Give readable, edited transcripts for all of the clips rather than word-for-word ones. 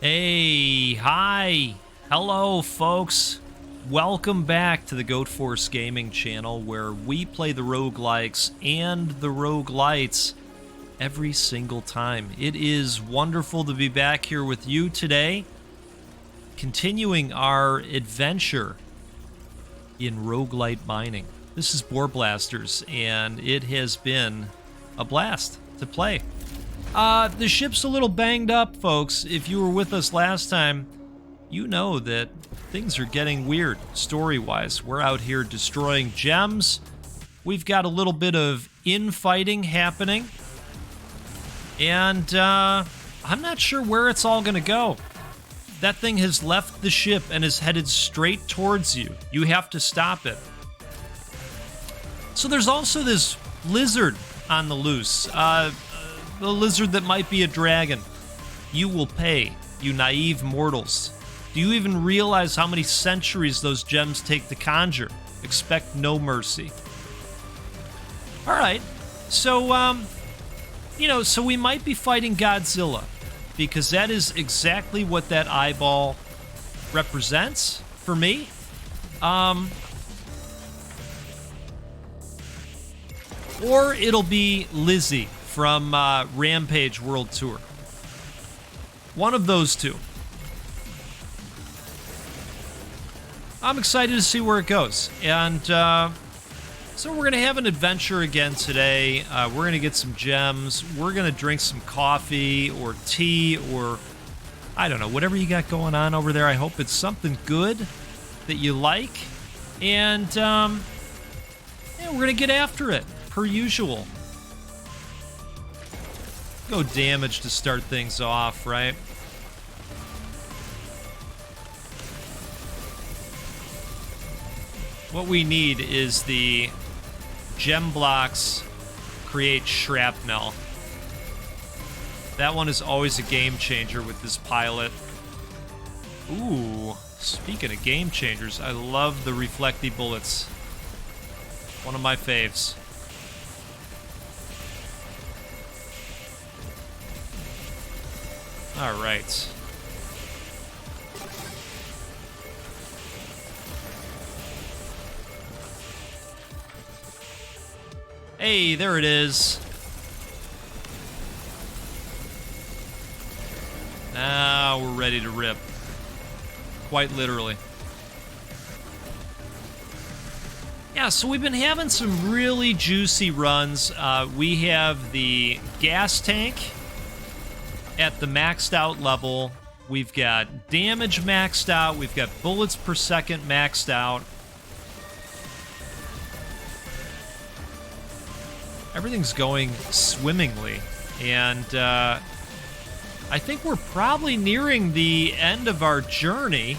Hey, hi, hello folks. Welcome back to the Goat Force Gaming channel where we play the roguelikes and the roguelites every single time. It is wonderful to be back here with you today, continuing our adventure in roguelite mining. This is Boar Blasters, and it has been a blast to play. The ship's a little banged up, folks. If you were with us last time, you know that things are getting weird story-wise. We're out here destroying gems. We've got a little bit of infighting happening. And I'm not sure where it's all going to go. That thing has left the ship and is headed straight towards you. You have to stop it. So there's also this lizard on the loose. The lizard that might be a dragon. You will pay, you naive mortals. Do you even realize how many centuries those gems take to conjure? Expect no mercy. All right, so, so we might be fighting Godzilla, because that is exactly what that eyeball represents for me. Or it'll be Lizzie from Rampage World Tour. One of those two. I'm excited to see where it goes. And so we're going to have an adventure again today. We're going to get some gems. We're going to drink some coffee or tea or, I don't know, whatever you got going on over there. I hope it's something good that you like. And yeah, we're going to get after it, per usual. Go damage to start things off, right? What we need is the gem blocks create shrapnel. That one is always a game changer with this pilot. Ooh, speaking of game changers, I love the reflecty bullets. One of my faves. All right. Hey, there it is. Now we're ready to rip. Quite literally. Yeah, so we've been having some really juicy runs. We have the gas tank at the maxed out level. We've got damage maxed out. We've got bullets per second maxed out. Everything's going swimmingly. And I think we're probably nearing the end of our journey.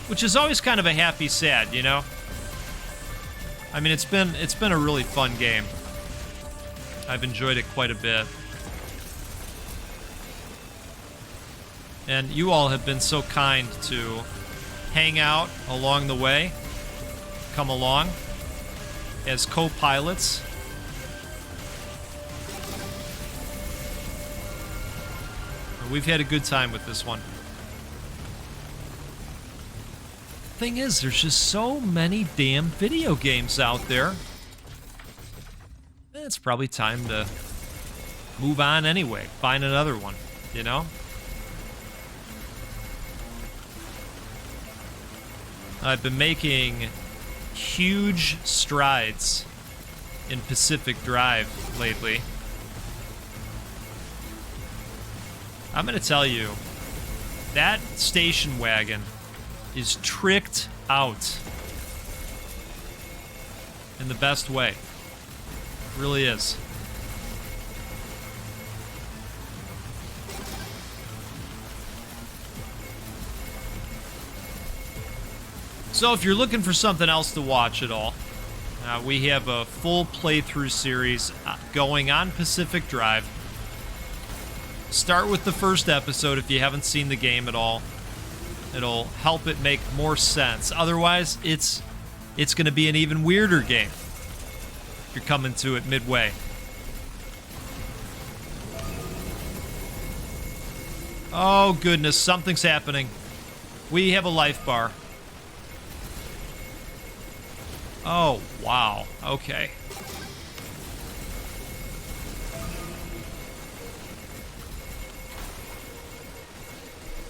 Which is always kind of a happy sad, you know? I mean, it's been a really fun game. I've enjoyed it quite a bit. And you all have been so kind to hang out along the way, come along as co-pilots. We've had a good time with this one. Thing is, there's just so many damn video games out there. It's probably time to move on anyway. Find another one, you know? I've been making huge strides in Pacific Drive lately. I'm going to tell you, that station wagon is tricked out in the best way. Really is. So if you're looking for something else to watch at all, we have a full playthrough series going on Pacific Drive. Start with the first episode if you haven't seen the game at all. It'll help it make more sense. Otherwise, it's going to be an even weirder game. You're coming to it midway. Oh, goodness. Something's happening. We have a life bar. Oh, wow. Okay.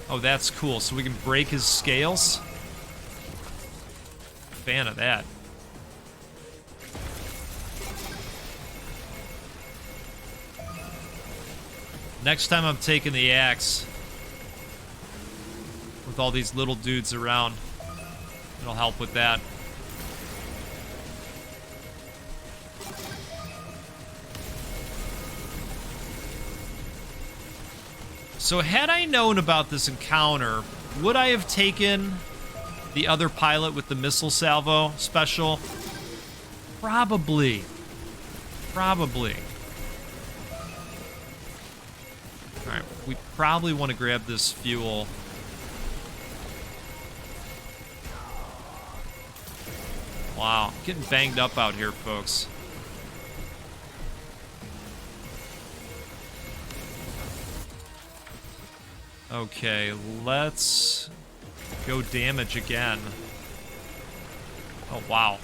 Oh, that's cool. So we can break his scales? Fan of that. Next time I'm taking the axe with all these little dudes around, it'll help with that. So had I known about this encounter, would I have taken the other pilot with the missile salvo special? Probably. Probably. Alright, we probably want to grab this fuel. Wow, getting banged up out here, folks. Okay, let's go damage again. Oh, wow.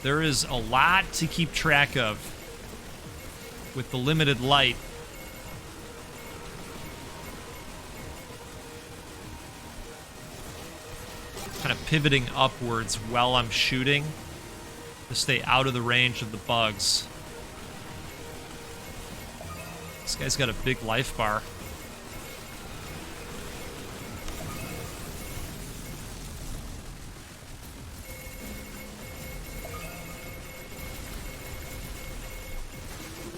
There is a lot to keep track of with the limited light. Kind of pivoting upwards while I'm shooting to stay out of the range of the bugs. This guy's got a big life bar.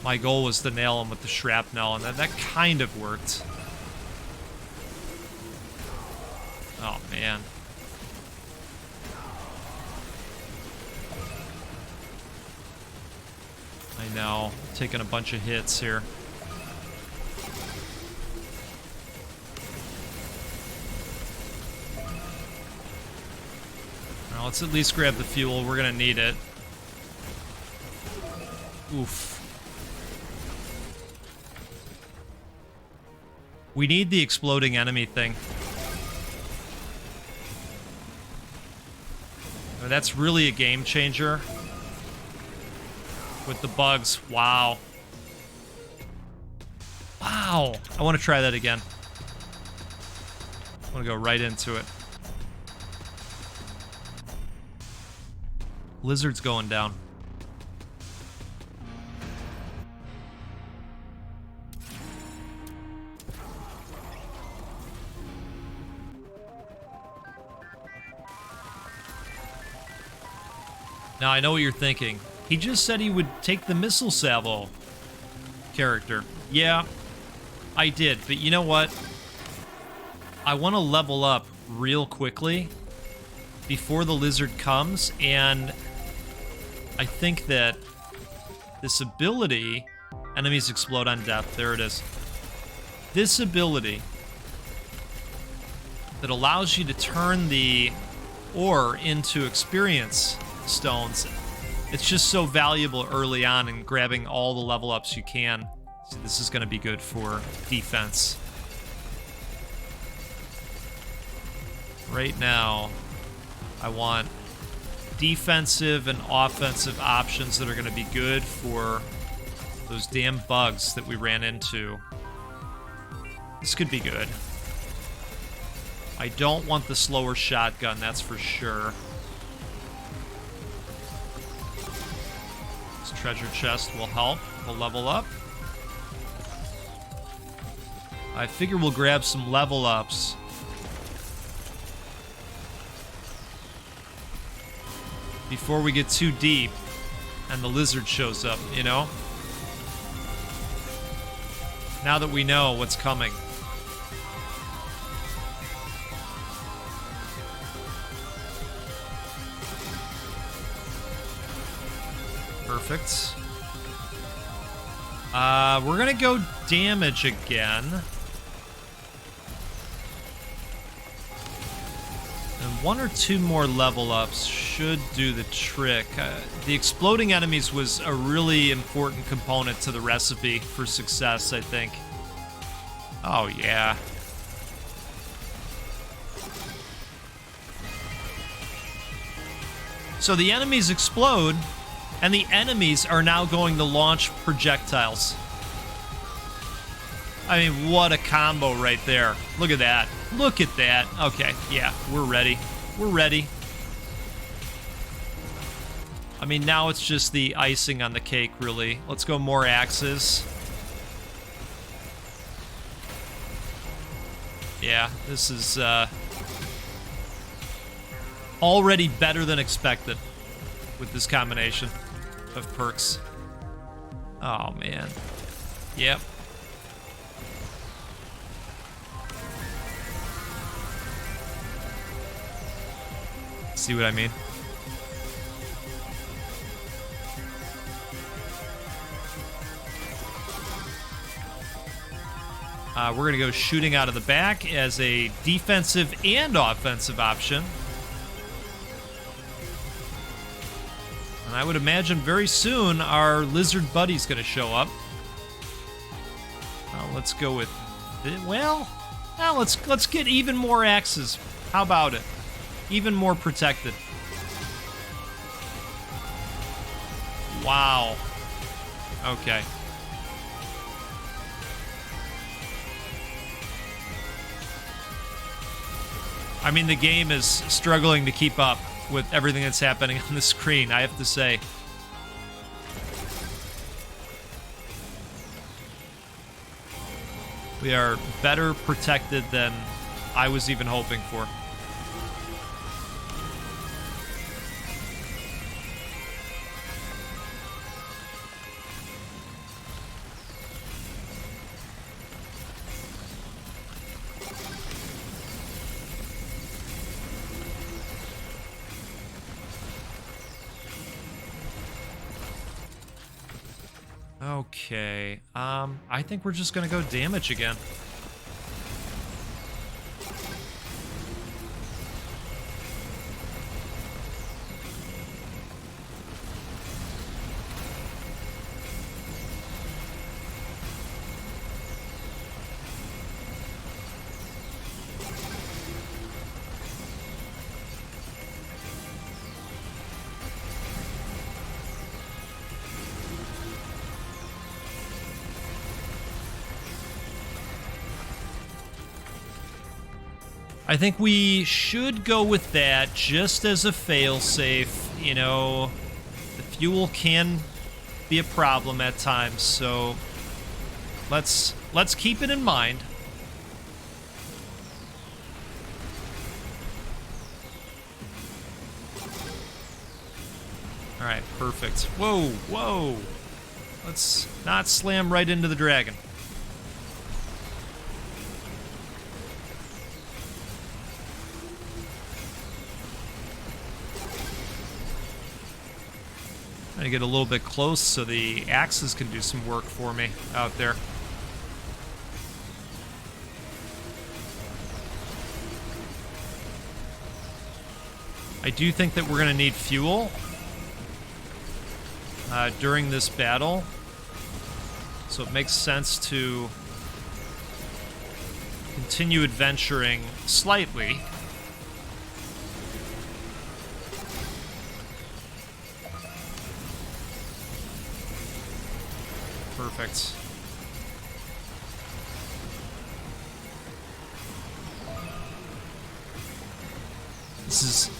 My goal was to nail him with the shrapnel, and that kind of worked. Oh, man. I know. Taking a bunch of hits here. Now, let's at least grab the fuel. We're gonna need it. Oof. We need the exploding enemy thing. I mean, that's really a game changer. With the bugs. Wow. Wow. I want to try that again. I want to go right into it. Lizard's going down. Now, I know what you're thinking. He just said he would take the missile salvo character. Yeah, I did. But you know what? I want to level up real quickly before the lizard comes, and I think that this ability... Enemies explode on death. There it is. This ability that allows you to turn the ore into experience stones. It's just so valuable early on in grabbing all the level ups you can. So this is going to be good for defense. Right now, I want defensive and offensive options that are going to be good for those damn bugs that we ran into. This could be good. I don't want the slower shotgun, that's for sure. Treasure chest will help. We'll level up. I figure we'll grab some level ups. Before we get too deep and the lizard shows up, you know? Now that we know what's coming. Perfect. We're gonna go damage again. And 1 or 2 more level ups should do the trick. The exploding enemies was a really important component to the recipe for success, I think. Oh, yeah. So the enemies explode, and the enemies are now going to launch projectiles. I mean, what a combo right there. Look at that. Look at that. Okay, yeah, we're ready. We're ready. I mean, now it's just the icing on the cake, really. Let's go more axes. Yeah, this is already better than expected with this combination of perks. Oh, man. Yep. See what I mean? We're going to go shooting out of the back as a defensive and offensive option. And I would imagine very soon our lizard buddy's going to show up. Let's go with... Well, let's get even more axes. How about it? Even more protected. Wow. Okay. I mean, the game is struggling to keep up with everything that's happening on the screen, I have to say. We are better protected than I was even hoping for. Okay, I think we're just gonna go damage again. I think we should go with that just as a failsafe. You know, the fuel can be a problem at times, so let's keep it in mind. All right, perfect. Whoa, whoa. Let's not slam right into the dragon. I get a little bit close so the axes can do some work for me out there. I do think that we're going to need fuel during this battle, so it makes sense to continue adventuring slightly. Perfect. This is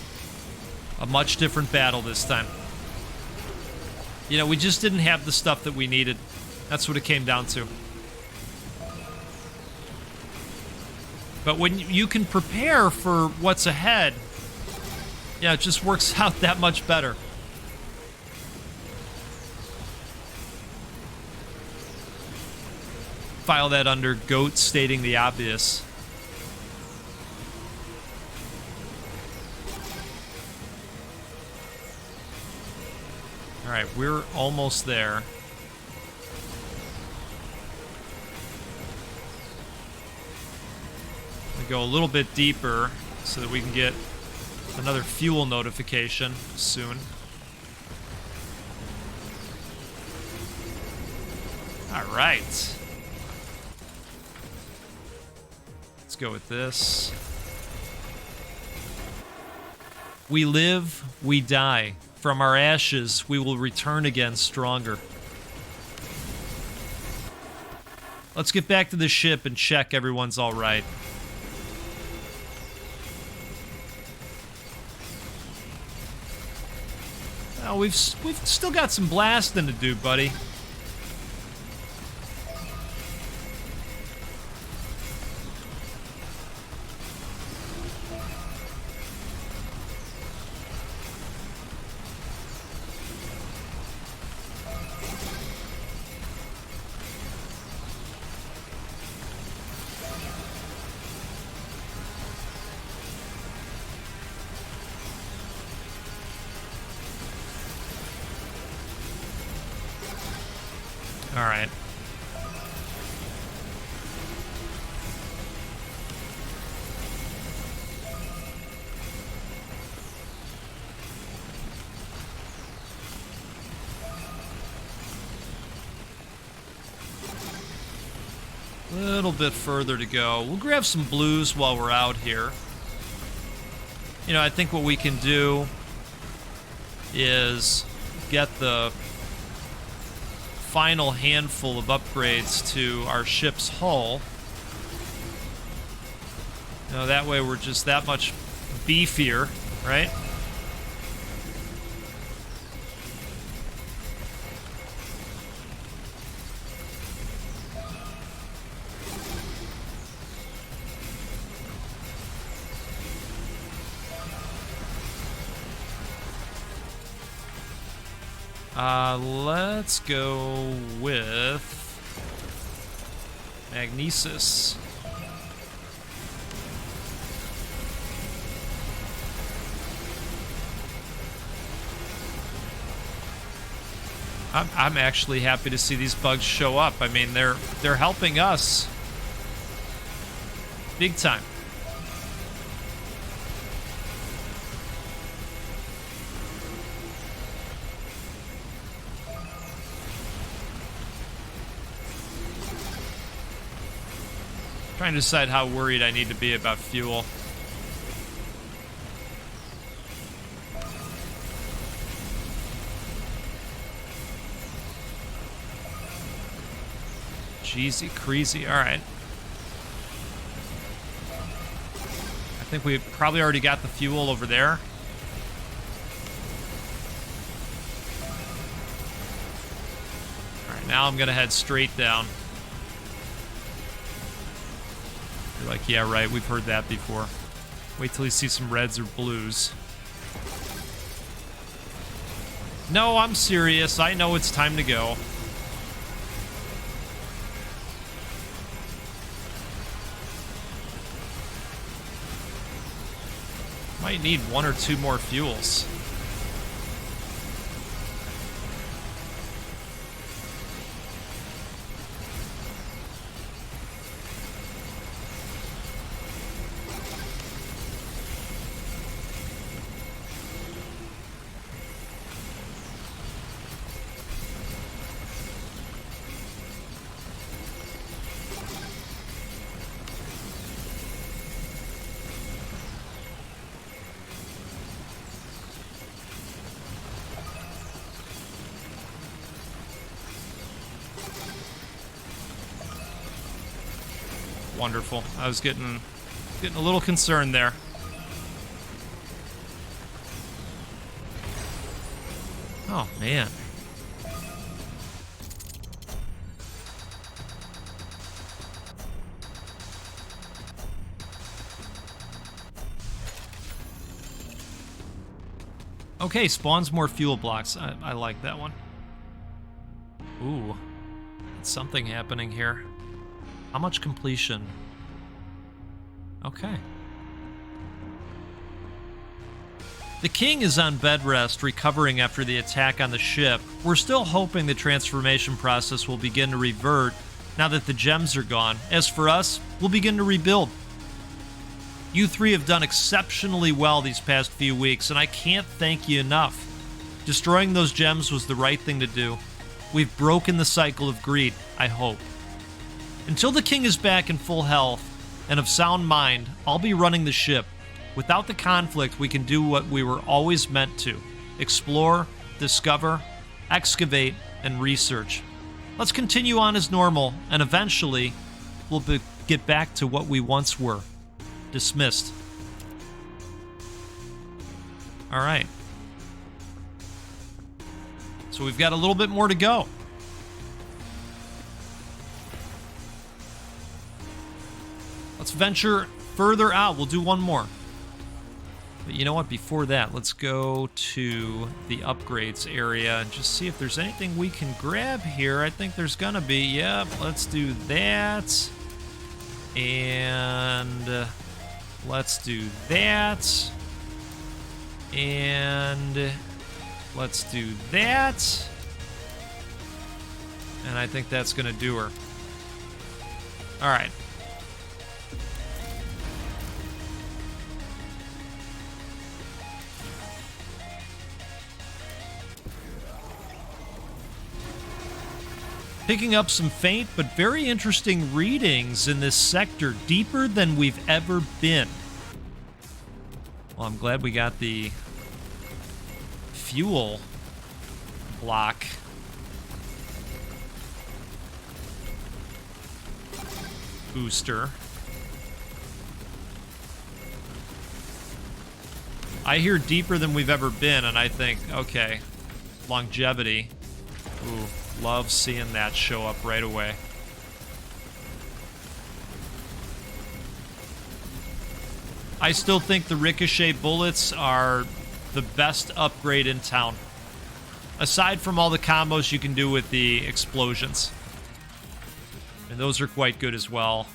a much different battle this time. You know, we just didn't have the stuff that we needed. That's what it came down to. But when you can prepare for what's ahead, yeah, it just works out that much better. File that under goat stating the obvious. All right, we're almost there. We go a little bit deeper so that we can get Another fuel notification soon. All right. Let's go with this. We live, we die. From our ashes, we will return again stronger. Let's get back to the ship and check everyone's all right. Well, we've still got some blasting to do, buddy. All right. A little bit further to go. We'll grab some blues while we're out here. You know, I think what we can do is get the final handful of upgrades to our ship's hull. You know, that way we're just that much beefier, right? Let's go with magnesis. I'm actually happy to see these bugs show up. I mean, they're helping us big time. Trying to decide how worried I need to be about fuel. Jeezy crazy. All right. I think we probably already got the fuel over there. All right, now I'm gonna head straight down. You're like, yeah, right, we've heard that before. Wait till you see some reds or blues. No, I'm serious. I know it's time to go. Might need one or two more fuels. Wonderful. I was getting a little concerned there. Oh, man. Okay, spawns more fuel blocks. I like that one. Ooh. It's something happening here. How much completion? Okay. The king is on bed rest, recovering after the attack on the ship. We're still hoping the transformation process will begin to revert now that the gems are gone. As for us, we'll begin to rebuild. You three have done exceptionally well these past few weeks, and I can't thank you enough. Destroying those gems was the right thing to do. We've broken the cycle of greed, I hope. Until the king is back in full health and of sound mind, I'll be running the ship. Without the conflict, we can do what we were always meant to: explore, discover, excavate, and research. Let's continue on as normal, and eventually, we'll get back to what we once were. Dismissed. All right. So we've got a little bit more to go. Let's venture further out. We'll do one more. But you know what? Before that, let's go to the upgrades area and just see if there's anything we can grab here. I think there's gonna be. Yep, let's do that. And let's do that. And let's do that. And I think that's gonna do her. All right. Picking up some faint but very interesting readings in this sector, deeper than we've ever been. Well, I'm glad we got the fuel block. Booster. I hear deeper than we've ever been, and I think, okay, longevity. Ooh. Love seeing that show up right away. I still think the ricochet bullets are the best upgrade in town. Aside from all the combos you can do with the explosions. And those are quite good as well.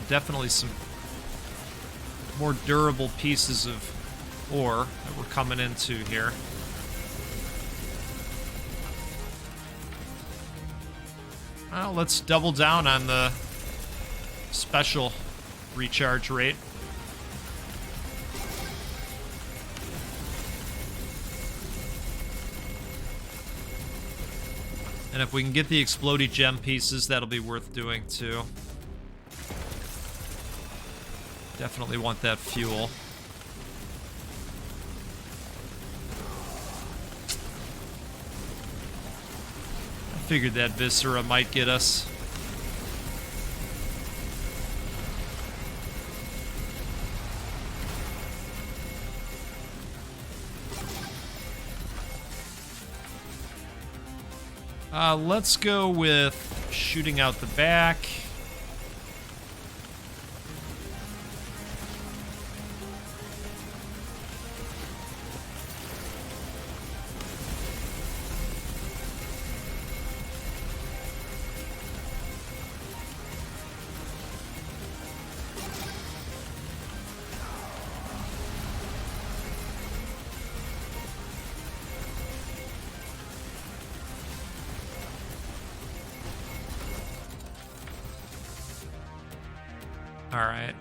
Definitely some more durable pieces of ore that we're coming into here. Well, let's double down on the special recharge rate. And if we can get the explodey gem pieces, that'll be worth doing too. Definitely want that fuel. I figured that Viscera might get us. Let's go with shooting out the back. Alright.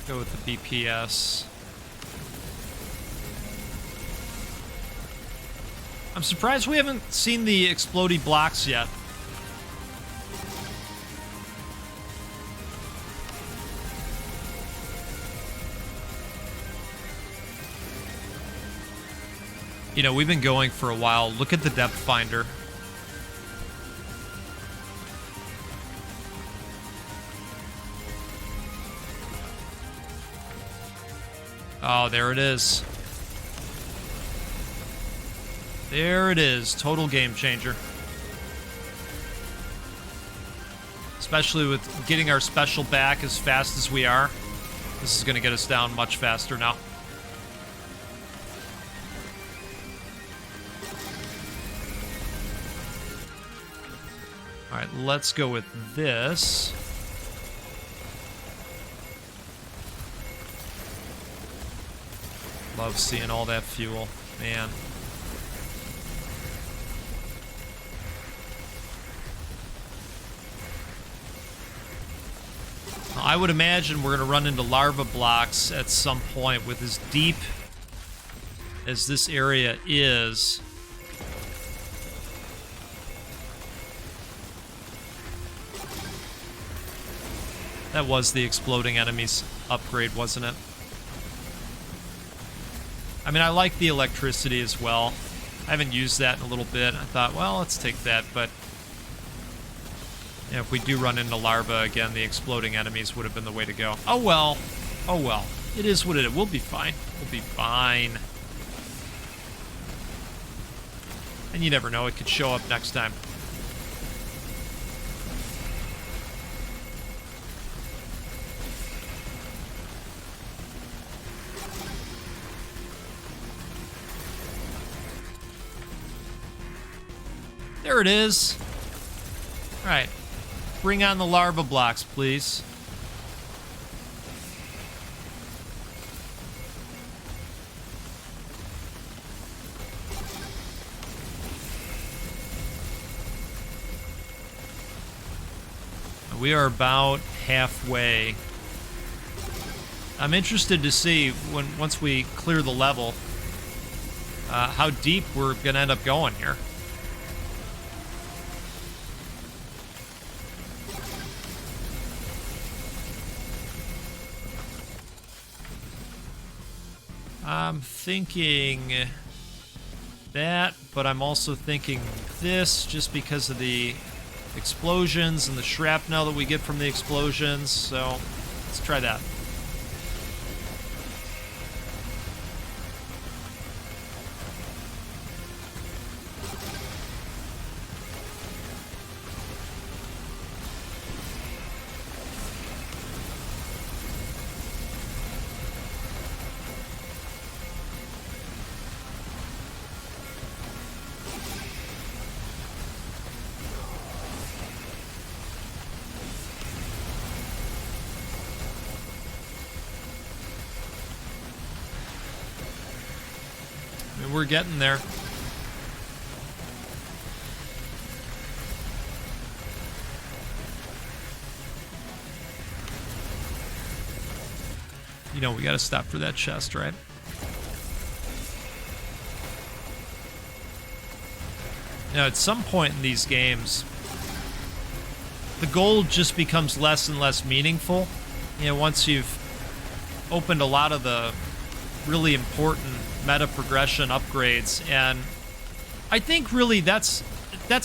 Go with the BPS. I'm surprised we haven't seen the explodey blocks yet. You know, we've been going for a while. Look at the depth finder. Oh, there it is. There it is. Total game changer. Especially with getting our special back as fast as we are. This is going to get us down much faster now. Alright, let's go with this. Love seeing all that fuel, man. I would imagine we're going to run into lava blocks at some point. With as deep as this area is. That was the exploding enemies upgrade, wasn't it? I mean, I like the electricity as well. I haven't used that in a little bit. I thought, well, let's take that, but yeah, if we do run into larva again, the exploding enemies would have been the way to go. Oh well. Oh well. It is what it is. We'll be fine. We'll be fine. And you never know, it could show up next time. There it is. All right. Bring on the larva blocks, please. We are about halfway. I'm interested to see once we clear the level, how deep we're gonna end up going here. I'm thinking that, but I'm also thinking this just because of the explosions and the shrapnel that we get from the explosions. So let's try that. We're getting there. You know, we gotta stop for that chest, right? Now, at some point in these games, the gold just becomes less and less meaningful. You know, once you've opened a lot of the really important meta progression upgrades, and I think really that's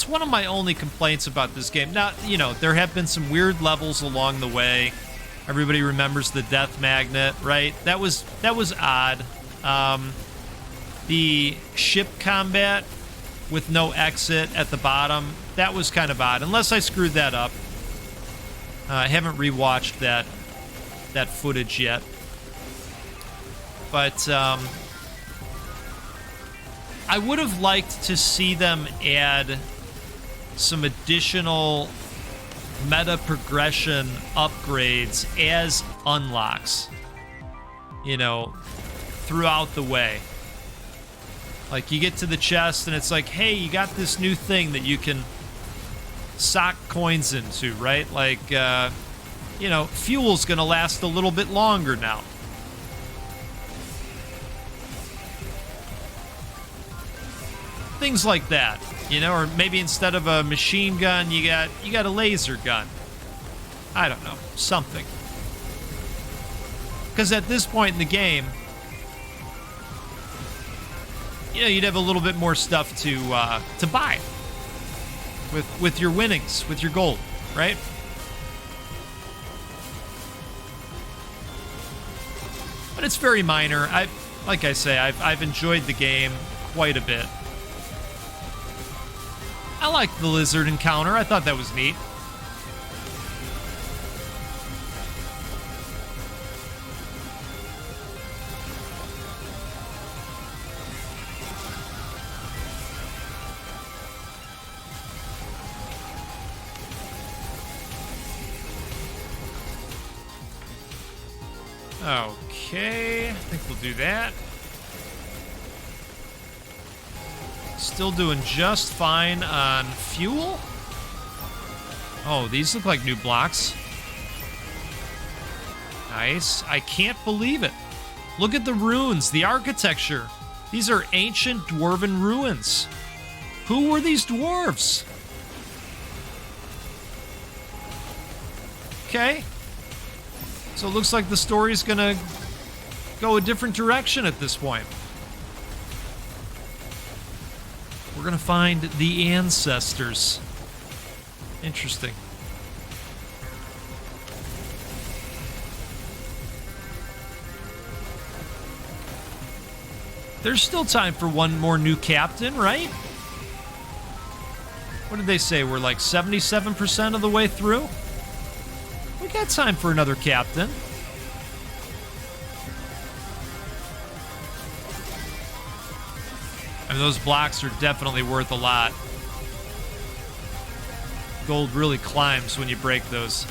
one of my only complaints about this game. Now, you know, there have been some weird levels along the way. Everybody remembers the death magnet, right? That was odd. The ship combat with no exit at the bottom, that was kind of odd, unless I screwed that up. I haven't rewatched that footage yet. But I would have liked to see them add some additional meta progression upgrades as unlocks, you know, throughout the way. Like, you get to the chest and it's like, hey, you got this new thing that you can sock coins into, right? Like, you know, fuel's gonna last a little bit longer now. Things like that, you know, or maybe instead of a machine gun, you got a laser gun. I don't know, something. Because at this point in the game, you know, you'd have a little bit more stuff to buy with your winnings, with your gold, right? But it's very minor. Like I say, I've enjoyed the game quite a bit. I liked the lizard encounter. I thought that was neat. Okay, I think we'll do that. Still doing just fine on fuel. Oh, these look like new blocks. Nice. I can't believe it. Look at the ruins, the architecture. These are ancient dwarven ruins. Who were these dwarves? Okay. So it looks like the story's gonna go a different direction at this point. We're gonna find the ancestors. Interesting. There's still time for one more new captain, right? What did they say? We're like 77% of the way through? We got time for another captain. I mean, those blocks are definitely worth a lot. Gold really climbs when you break those.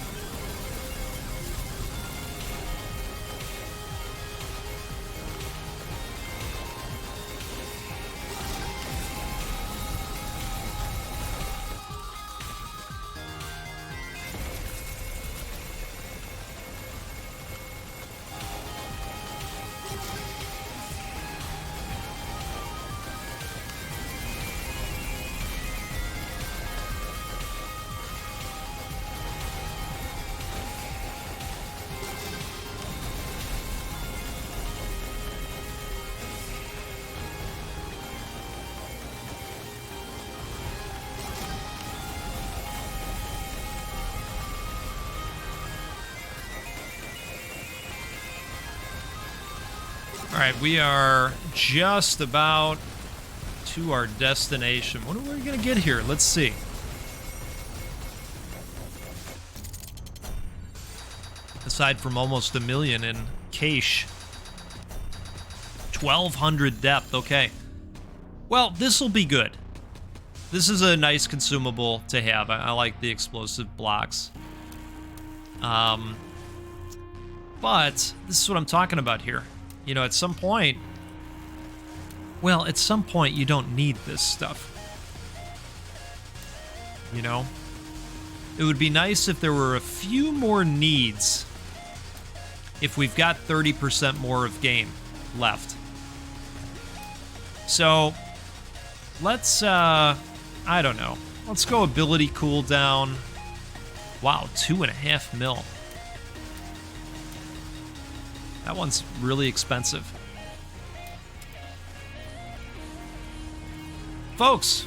All right, we are just about to our destination. What are we going to get here? Let's see. Aside from almost 1 million in cache. 1,200 depth, okay. Well, this will be good. This is a nice consumable to have. I like the explosive blocks. But this is what I'm talking about here. You know, at some point, well, at some point you don't need this stuff. You know? It would be nice if there were a few more needs if we've got 30% more of game left. So, let's, I don't know. Let's go ability cooldown. Wow, 2.5 mil. That one's really expensive. Folks,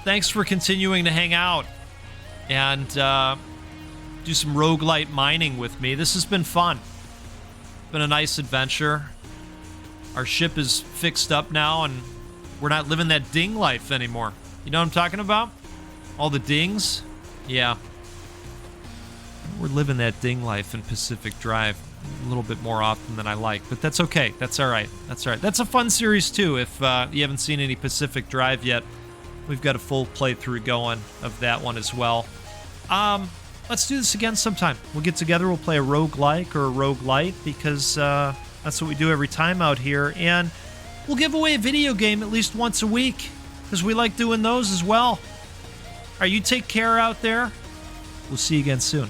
thanks for continuing to hang out and do some roguelite mining with me. This has been fun. Been a nice adventure. Our ship is fixed up now, and we're not living that ding life anymore. You know what I'm talking about? All the dings? Yeah. We're living that ding life in Pacific Drive a little bit more often than I like, but that's okay. That's all right. That's all right. That's a fun series, too. If you haven't seen any Pacific Drive yet, we've got a full playthrough going of that one as well. Let's do this again sometime. We'll get together. We'll play a roguelike or a roguelite because that's what we do every time out here. And we'll give away a video game at least once a week because we like doing those as well. All right, you take care out there. We'll see you again soon.